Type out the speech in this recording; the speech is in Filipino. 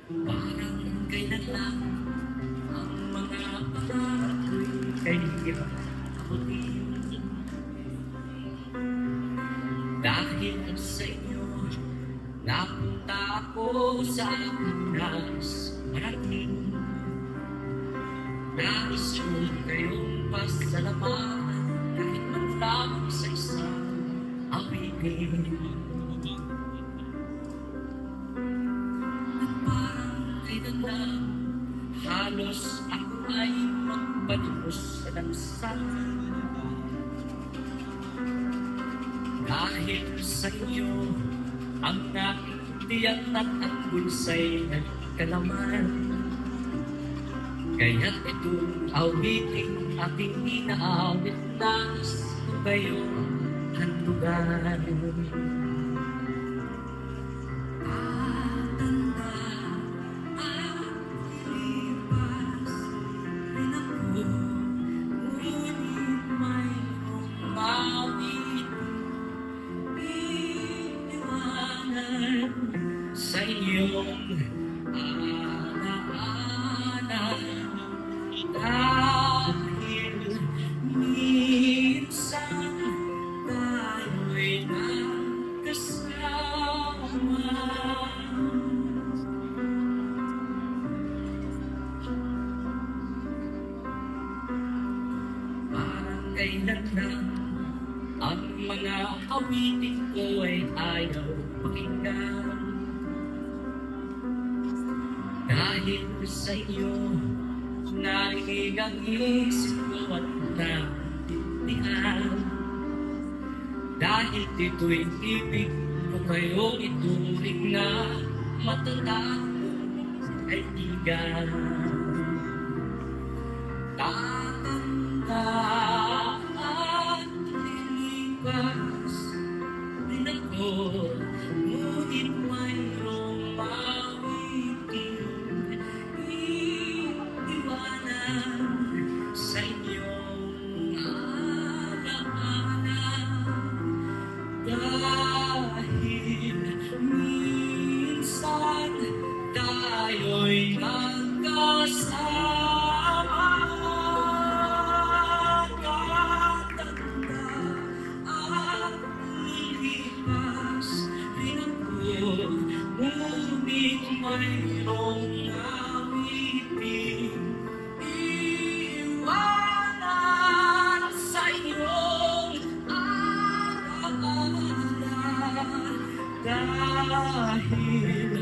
Parang kailan lang ang mga pangarap ko'y kailan abutin. Dahil sa inyo, napunta ako sa Pinas Marating. Nais ko kayong pasalamatan kahit man lang sa isang awitin. At parang kailan lang halos ako ay magpalimos sa lansangan. Dahil sa inyo, ang naintindihan at ang bulsa'y nagkalaman. Kaya't itong awiting ating inaawit, nais ko kayong handugan. Tatanda at lilipas rin ako, ngunit mayroong mawit iniwanan sa iyong alaala. Dahil minsan tayo'y nagkasama. Parang kailan lang ang mga awitin ko ay ayaw pakinggan. Dahil sa iyo, narinig ang isip ko at natindihan. Dahil dito'y ibig ko kayo ituring na matatapong kaibigan. Tatanda at lilipas rin ako, ngunit mayroong mawiting sa inyong alaala. Dahil minsan tayo'y magkasama. Tatanda at lilipas rin ako, ngunit mayroong awiting iwanan sa iyong alaala. Dahil